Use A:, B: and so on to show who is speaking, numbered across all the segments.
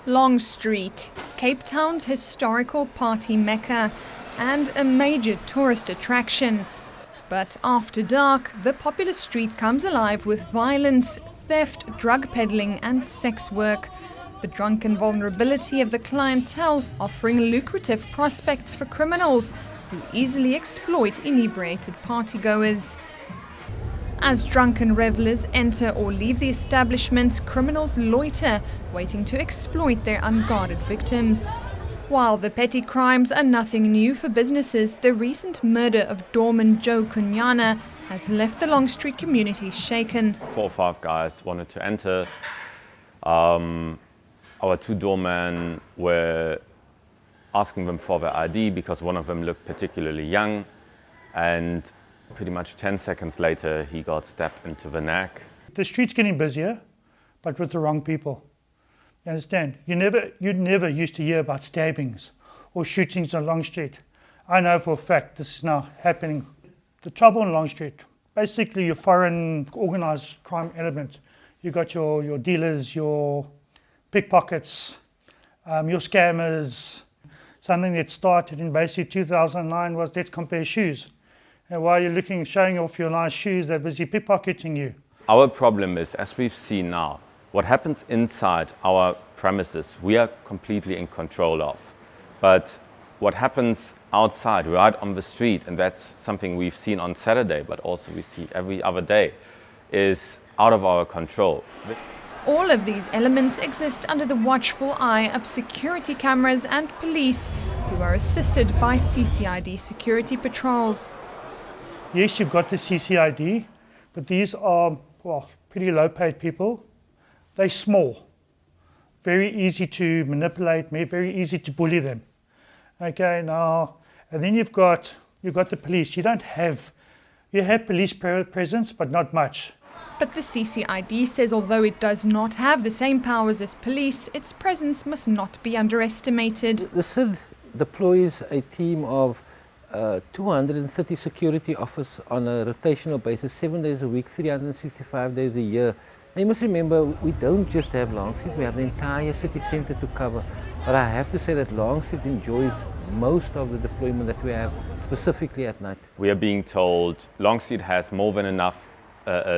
A: Long Street, Cape Town's historical party mecca and a major tourist attraction. But after dark, the popular street comes alive with violence, theft, drug peddling and sex work. The drunken vulnerability of the clientele offering lucrative prospects for criminals who easily exploit inebriated partygoers. As drunken revelers enter or leave the establishments, criminals loiter, waiting to exploit their unguarded victims. While the petty crimes are nothing new for businesses, the recent murder of doorman Joe Kunyana has left the Long Street community shaken.
B: 4 or 5 guys wanted to enter. Our 2 doormen were asking them for their ID because one of them looked particularly young, and pretty much 10 seconds later he got stabbed into the neck.
C: The street's getting busier, but with the wrong people. You understand? You never used to hear about stabbings or shootings on Long Street. I know for a fact this is now happening. The trouble on Long Street, basically your foreign organised crime elements. You got your dealers, your pickpockets, your scammers. Something that started in basically 2009 was let's compare shoes. And while you're showing off your nice shoes, they're busy pickpocketing you.
B: Our problem is, as we've seen now, what happens inside our premises, we are completely in control of. But what happens outside, right on the street, and that's something we've seen on Saturday, but also we see every other day, is out of our control.
A: All of these elements exist under the watchful eye of security cameras and police, who are assisted by CCID security patrols.
C: Yes, you've got the CCID, but these are, pretty low-paid people. They're small, very easy to manipulate, very easy to bully them. Okay, now, and then you've got the police. You have police presence, but not much.
A: But the CCID says although it does not have the same powers as police, its presence must not be underestimated.
D: The SID deploys a team of 230 security officers on a rotational basis, 7 days a week, 365 days a year. Now you must remember, we don't just have Long Street, we have the entire city centre to cover. But I have to say that Long Street enjoys most of the deployment that we have, specifically at night.
B: We are being told Long Street has more than enough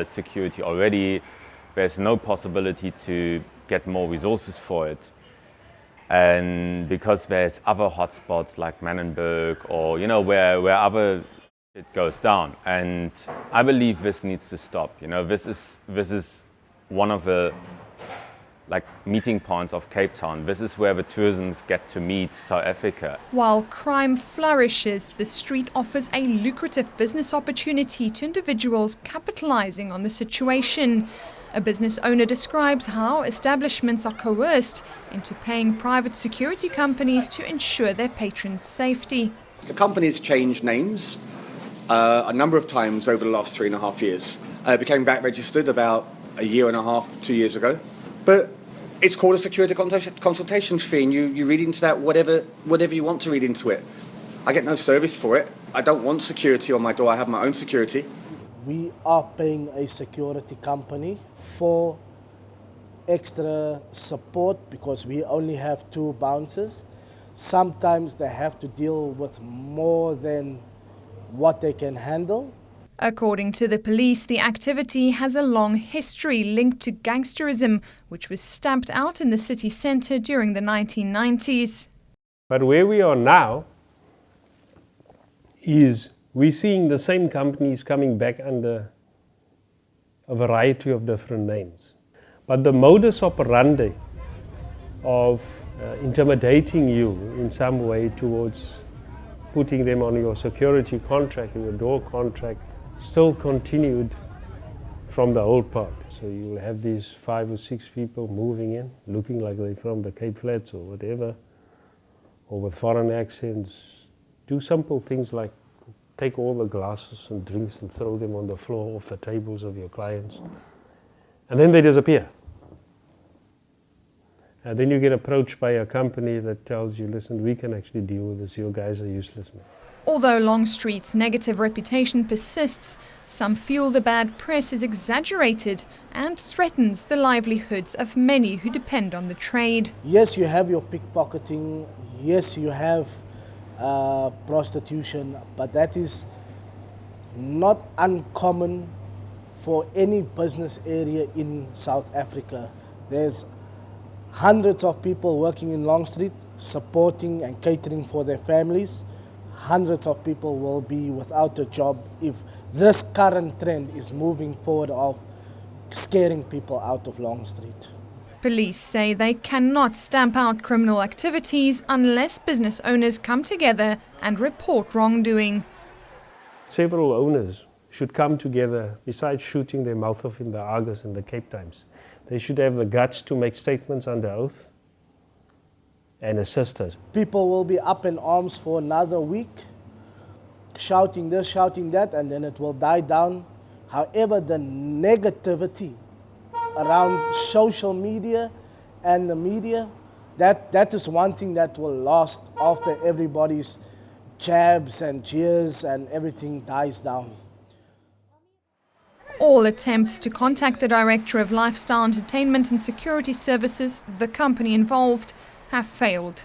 B: security already. There's no possibility to get more resources for it. And because there's other hotspots like Manenberg or, where other it goes down. And I believe this needs to stop. This is one of the meeting points of Cape Town. This is where the tourists get to meet South Africa.
A: While crime flourishes, the street offers a lucrative business opportunity to individuals capitalizing on the situation. A business owner describes how establishments are coerced into paying private security companies to ensure their patrons' safety.
E: The company's changed names a number of times over the last 3.5 years. It became VAT registered about 1.5 years, 2 years ago. But it's called a security consultation fee, and you read into that whatever you want to read into it. I get no service for it. I don't want security on my door. I have my own security.
F: We are paying a security company for extra support because we only have 2 bouncers. Sometimes they have to deal with more than what they can handle.
A: According to the police, the activity has a long history linked to gangsterism, which was stamped out in the city centre during the 1990s.
G: But where we are now is we're seeing the same companies coming back under a variety of different names. But the modus operandi of intimidating you in some way towards putting them on your security contract or your door contract still continued from the old part. So you'll have these 5 or 6 people moving in, looking like they're from the Cape Flats or whatever, or with foreign accents, do simple things like take all the glasses and drinks and throw them on the floor off the tables of your clients. And then they disappear. And then you get approached by a company that tells you, listen, we can actually deal with this, your guys are useless, man.
A: Although Longstreet's negative reputation persists, some feel the bad press is exaggerated and threatens the livelihoods of many who depend on the trade.
F: Yes, you have your pickpocketing, yes, you have prostitution, but that is not uncommon for any business area in South Africa. There's hundreds of people working in Longstreet, supporting and catering for their families. Hundreds of people will be without a job if this current trend is moving forward of scaring people out of Longstreet.
A: Police say they cannot stamp out criminal activities unless business owners come together and report wrongdoing.
G: Several owners should come together, besides shooting their mouth off in the Argus and the Cape Times. They should have the guts to make statements under oath and assist us.
F: People will be up in arms for another week, shouting this, shouting that, and then it will die down. However, the negativity around social media and the media, that is one thing that will last after everybody's jabs and jeers and everything dies down.
A: All attempts to contact the Director of Lifestyle Entertainment and Security Services, the company involved, have failed.